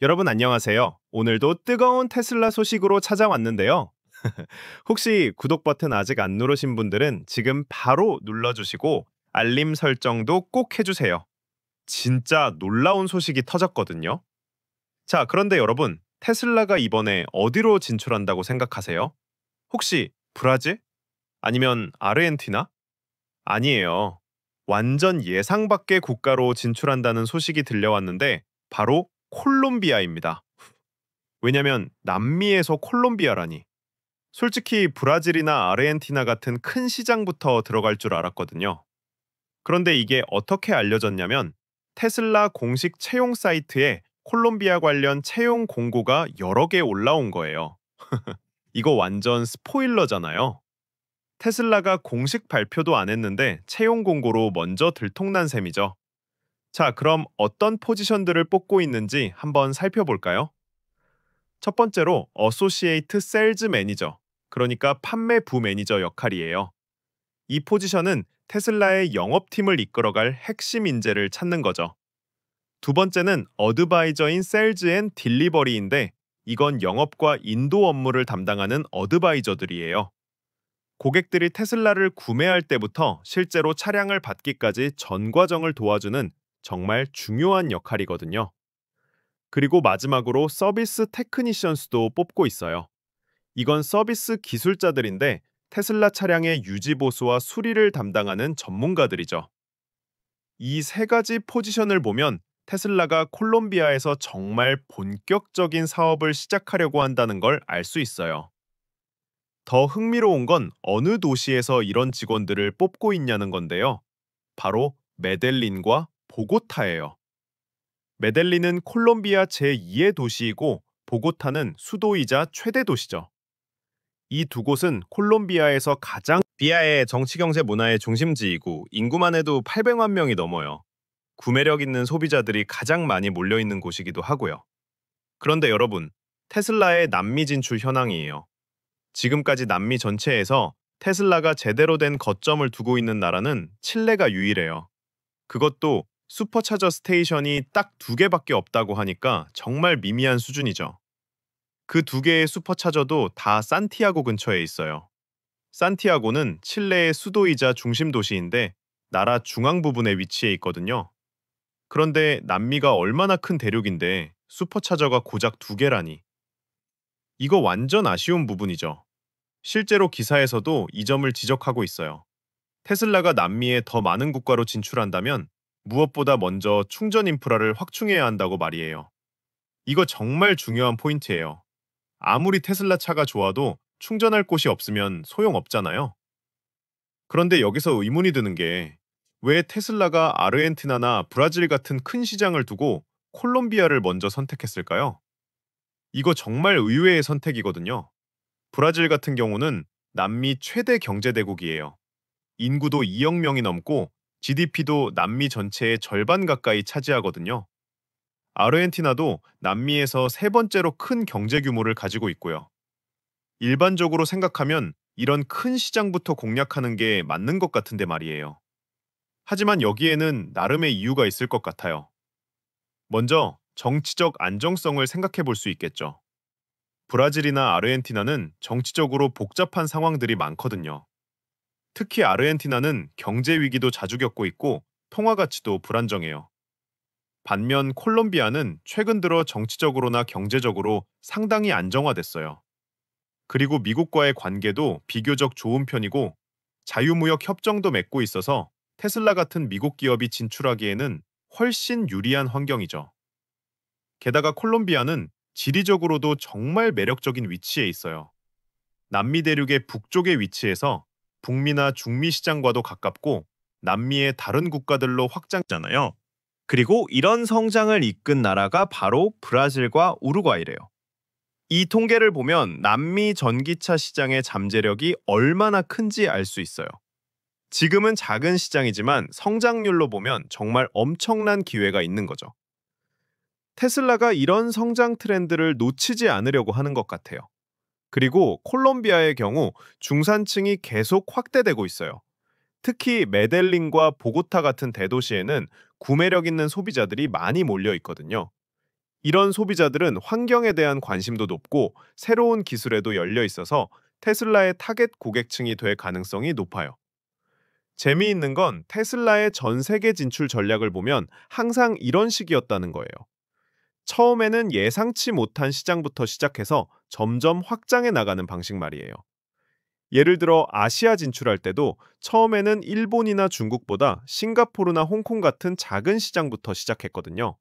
여러분 안녕하세요. 오늘도 뜨거운 테슬라 소식으로 찾아왔는데요. 혹시 구독 버튼 아직 안 누르신 분들은 지금 바로 눌러주시고 알림 설정도 꼭 해주세요. 진짜 놀라운 소식이 터졌거든요. 자, 그런데 여러분, 테슬라가 이번에 어디로 진출한다고 생각하세요? 혹시 브라질? 아니면 아르헨티나? 아니에요. 완전 예상 밖의 국가로 진출한다는 소식이 들려왔는데 바로 콜롬비아입니다. 왜냐면 남미에서 콜롬비아라니. 솔직히 브라질이나 아르헨티나 같은 큰 시장부터 들어갈 줄 알았거든요. 그런데 이게 어떻게 알려졌냐면 테슬라 공식 채용 사이트에 콜롬비아 관련 채용 공고가 여러 개 올라온 거예요. 이거 완전 스포일러잖아요. 테슬라가 공식 발표도 안 했는데 채용 공고로 먼저 들통난 셈이죠. 자, 그럼 어떤 포지션들을 뽑고 있는지 한번 살펴볼까요? 첫 번째로 어소시에이트 셀즈 매니저, 그러니까 판매부 매니저 역할이에요. 이 포지션은 테슬라의 영업팀을 이끌어갈 핵심 인재를 찾는 거죠. 두 번째는 어드바이저인 셀즈 앤 딜리버리인데 이건 영업과 인도 업무를 담당하는 어드바이저들이에요. 고객들이 테슬라를 구매할 때부터 실제로 차량을 받기까지 전 과정을 도와주는 정말 중요한 역할이거든요. 그리고 마지막으로 서비스 테크니션스도 뽑고 있어요. 이건 서비스 기술자들인데 테슬라 차량의 유지 보수와 수리를 담당하는 전문가들이죠. 이 세 가지 포지션을 보면 테슬라가 콜롬비아에서 정말 본격적인 사업을 시작하려고 한다는 걸 알 수 있어요. 더 흥미로운 건 어느 도시에서 이런 직원들을 뽑고 있냐는 건데요. 바로 메델린과 보고타예요. 메델린은 콜롬비아 제2의 도시이고 보고타는 수도이자 최대 도시죠. 이 두 곳은 콜롬비아에서 가장 비아의 정치 경제 문화의 중심지이고 인구만 해도 800만 명이 넘어요. 구매력 있는 소비자들이 가장 많이 몰려 있는 곳이기도 하고요. 그런데 여러분, 테슬라의 남미 진출 현황이에요. 지금까지 남미 전체에서 테슬라가 제대로 된 거점을 두고 있는 나라는 칠레가 유일해요. 그것도 슈퍼차저 스테이션이 딱 두 개밖에 없다고 하니까 정말 미미한 수준이죠. 그 두 개의 슈퍼차저도 다 산티아고 근처에 있어요. 산티아고는 칠레의 수도이자 중심 도시인데 나라 중앙 부분에 위치해 있거든요. 그런데 남미가 얼마나 큰 대륙인데 슈퍼차저가 고작 두 개라니. 이거 완전 아쉬운 부분이죠. 실제로 기사에서도 이 점을 지적하고 있어요. 테슬라가 남미에 더 많은 국가로 진출한다면 무엇보다 먼저 충전 인프라를 확충해야 한다고 말이에요. 이거 정말 중요한 포인트예요. 아무리 테슬라 차가 좋아도 충전할 곳이 없으면 소용없잖아요. 그런데 여기서 의문이 드는 게 왜 테슬라가 아르헨티나나 브라질 같은 큰 시장을 두고 콜롬비아를 먼저 선택했을까요? 이거 정말 의외의 선택이거든요. 브라질 같은 경우는 남미 최대 경제대국이에요. 인구도 2억 명이 넘고 GDP도 남미 전체의 절반 가까이 차지하거든요. 아르헨티나도 남미에서 세 번째로 큰 경제 규모를 가지고 있고요. 일반적으로 생각하면 이런 큰 시장부터 공략하는 게 맞는 것 같은데 말이에요. 하지만 여기에는 나름의 이유가 있을 것 같아요. 먼저 정치적 안정성을 생각해 볼 수 있겠죠. 브라질이나 아르헨티나는 정치적으로 복잡한 상황들이 많거든요. 특히 아르헨티나는 경제 위기도 자주 겪고 있고 통화 가치도 불안정해요. 반면 콜롬비아는 최근 들어 정치적으로나 경제적으로 상당히 안정화됐어요. 그리고 미국과의 관계도 비교적 좋은 편이고 자유무역 협정도 맺고 있어서 테슬라 같은 미국 기업이 진출하기에는 훨씬 유리한 환경이죠. 게다가 콜롬비아는 지리적으로도 정말 매력적인 위치에 있어요. 남미 대륙의 북쪽에 위치해서 북미나 중미 시장과도 가깝고 남미의 다른 국가들로 확장잖아요. 그리고 이런 성장을 이끈 나라가 바로 브라질과 우루과이래요. 이 통계를 보면 남미 전기차 시장의 잠재력이 얼마나 큰지 알 수 있어요. 지금은 작은 시장이지만 성장률로 보면 정말 엄청난 기회가 있는 거죠. 테슬라가 이런 성장 트렌드를 놓치지 않으려고 하는 것 같아요. 그리고 콜롬비아의 경우 중산층이 계속 확대되고 있어요. 특히 메델린과 보고타 같은 대도시에는 구매력 있는 소비자들이 많이 몰려 있거든요. 이런 소비자들은 환경에 대한 관심도 높고 새로운 기술에도 열려 있어서 테슬라의 타겟 고객층이 될 가능성이 높아요. 재미있는 건 테슬라의 전 세계 진출 전략을 보면 항상 이런 식이었다는 거예요. 처음에는 예상치 못한 시장부터 시작해서 점점 확장해 나가는 방식 말이에요. 예를 들어 아시아 진출할 때도 처음에는 일본이나 중국보다 싱가포르나 홍콩 같은 작은 시장부터 시작했거든요.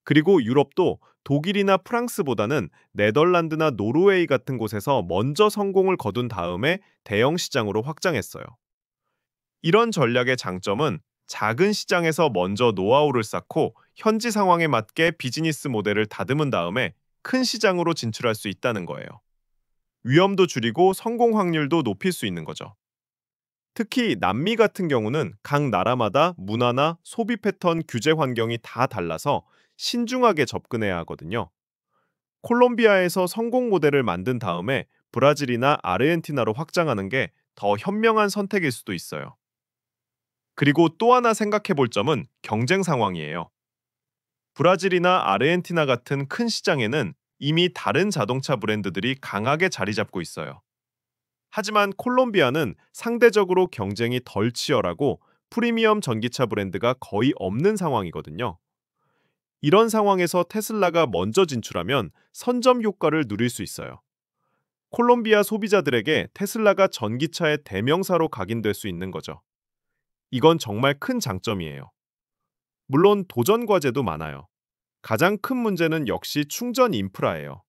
그리고 유럽도 독일이나 프랑스보다는 네덜란드나 노르웨이 같은 곳에서 먼저 성공을 거둔 다음에 대형 시장으로 확장했어요. 이런 전략의 장점은 작은 시장에서 먼저 노하우를 쌓고 현지 상황에 맞게 비즈니스 모델을 다듬은 다음에 큰 시장으로 진출할 수 있다는 거예요. 위험도 줄이고 성공 확률도 높일 수 있는 거죠. 특히 남미 같은 경우는 각 나라마다 문화나 소비 패턴 규제 환경이 다 달라서 신중하게 접근해야 하거든요. 콜롬비아에서 성공 모델을 만든 다음에 브라질이나 아르헨티나로 확장하는 게 더 현명한 선택일 수도 있어요. 그리고 또 하나 생각해 볼 점은 경쟁 상황이에요. 브라질이나 아르헨티나 같은 큰 시장에는 이미 다른 자동차 브랜드들이 강하게 자리 잡고 있어요. 하지만 콜롬비아는 상대적으로 경쟁이 덜 치열하고 프리미엄 전기차 브랜드가 거의 없는 상황이거든요. 이런 상황에서 테슬라가 먼저 진출하면 선점 효과를 누릴 수 있어요. 콜롬비아 소비자들에게 테슬라가 전기차의 대명사로 각인될 수 있는 거죠. 이건 정말 큰 장점이에요. 물론 도전 과제도 많아요. 가장 큰 문제는 역시 충전 인프라예요.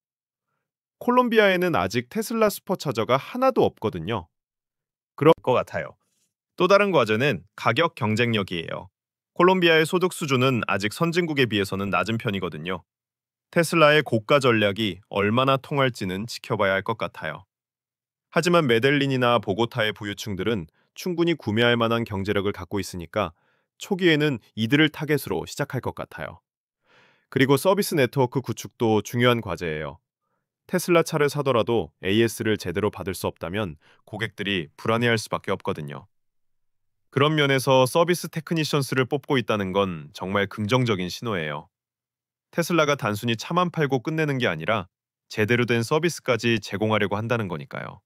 콜롬비아에는 아직 테슬라 슈퍼차저가 하나도 없거든요. 그럴 것 같아요. 또 다른 과제는 가격 경쟁력이에요. 콜롬비아의 소득 수준은 아직 선진국에 비해서는 낮은 편이거든요. 테슬라의 고가 전략이 얼마나 통할지는 지켜봐야 할 것 같아요. 하지만 메델린이나 보고타의 부유층들은 충분히 구매할 만한 경제력을 갖고 있으니까 초기에는 이들을 타겟으로 시작할 것 같아요. 그리고 서비스 네트워크 구축도 중요한 과제예요. 테슬라 차를 사더라도 AS를 제대로 받을 수 없다면 고객들이 불안해할 수밖에 없거든요. 그런 면에서 서비스 테크니션스를 뽑고 있다는 건 정말 긍정적인 신호예요. 테슬라가 단순히 차만 팔고 끝내는 게 아니라 제대로 된 서비스까지 제공하려고 한다는 거니까요.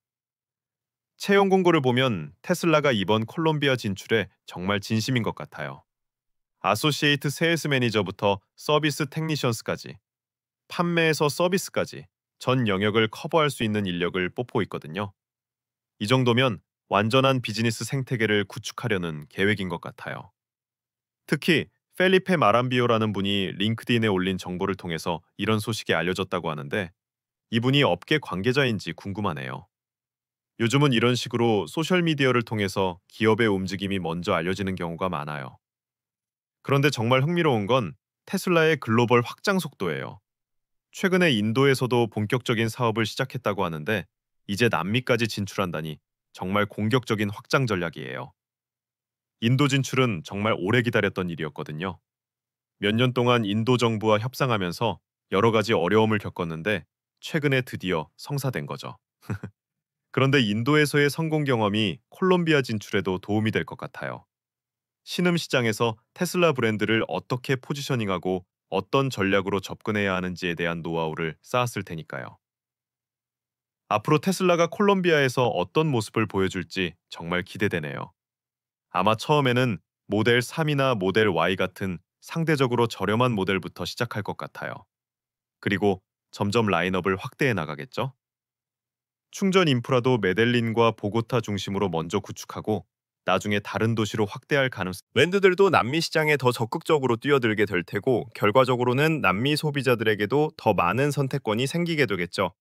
채용 공고를 보면 테슬라가 이번 콜롬비아 진출에 정말 진심인 것 같아요. 아소시에이트 세일스 매니저부터 서비스 테크니션스까지, 판매에서 서비스까지 전 영역을 커버할 수 있는 인력을 뽑고 있거든요. 이 정도면 완전한 비즈니스 생태계를 구축하려는 계획인 것 같아요. 특히 펠리페 마람비오라는 분이 링크드인에 올린 정보를 통해서 이런 소식이 알려졌다고 하는데 이분이 업계 관계자인지 궁금하네요. 요즘은 이런 식으로 소셜미디어를 통해서 기업의 움직임이 먼저 알려지는 경우가 많아요. 그런데 정말 흥미로운 건 테슬라의 글로벌 확장 속도예요. 최근에 인도에서도 본격적인 사업을 시작했다고 하는데 이제 남미까지 진출한다니 정말 공격적인 확장 전략이에요. 인도 진출은 정말 오래 기다렸던 일이었거든요. 몇 년 동안 인도 정부와 협상하면서 여러 가지 어려움을 겪었는데 최근에 드디어 성사된 거죠. 그런데 인도에서의 성공 경험이 콜롬비아 진출에도 도움이 될 것 같아요. 신흥 시장에서 테슬라 브랜드를 어떻게 포지셔닝하고 어떤 전략으로 접근해야 하는지에 대한 노하우를 쌓았을 테니까요. 앞으로 테슬라가 콜롬비아에서 어떤 모습을 보여줄지 정말 기대되네요. 아마 처음에는 모델 3이나 모델 Y 같은 상대적으로 저렴한 모델부터 시작할 것 같아요. 그리고 점점 라인업을 확대해 나가겠죠? 충전 인프라도 메델린과 보고타 중심으로 먼저 구축하고 나중에 다른 도시로 확대할 가능성. 브랜드들도 남미 시장에 더 적극적으로 뛰어들게 될 테고 결과적으로는 남미 소비자들에게도 더 많은 선택권이 생기게 되겠죠.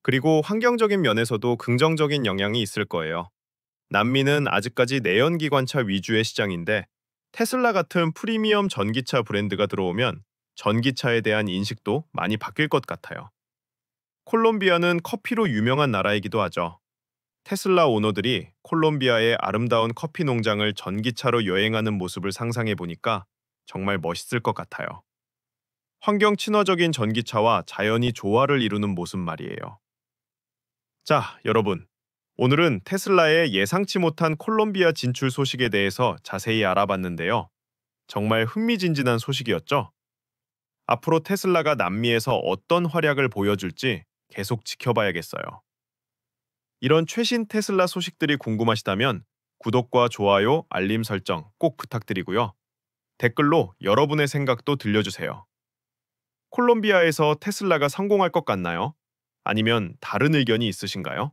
그리고 환경적인 면에서도 긍정적인 영향이 있을 거예요. 남미는 아직까지 내연기관차 위주의 시장인데 테슬라 같은 프리미엄 전기차 브랜드가 들어오면 전기차에 대한 인식도 많이 바뀔 것 같아요. 콜롬비아는 커피로 유명한 나라이기도 하죠. 테슬라 오너들이 콜롬비아의 아름다운 커피 농장을 전기차로 여행하는 모습을 상상해 보니까 정말 멋있을 것 같아요. 환경 친화적인 전기차와 자연이 조화를 이루는 모습 말이에요. 자, 여러분. 오늘은 테슬라의 예상치 못한 콜롬비아 진출 소식에 대해서 자세히 알아봤는데요. 정말 흥미진진한 소식이었죠? 앞으로 테슬라가 남미에서 어떤 활약을 보여줄지 계속 지켜봐야겠어요. 이런 최신 테슬라 소식들이 궁금하시다면 구독과 좋아요, 알림 설정 꼭 부탁드리고요. 댓글로 여러분의 생각도 들려주세요. 콜롬비아에서 테슬라가 성공할 것 같나요? 아니면 다른 의견이 있으신가요?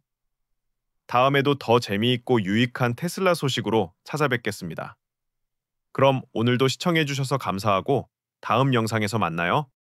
다음에도 더 재미있고 유익한 테슬라 소식으로 찾아뵙겠습니다. 그럼 오늘도 시청해주셔서 감사하고 다음 영상에서 만나요.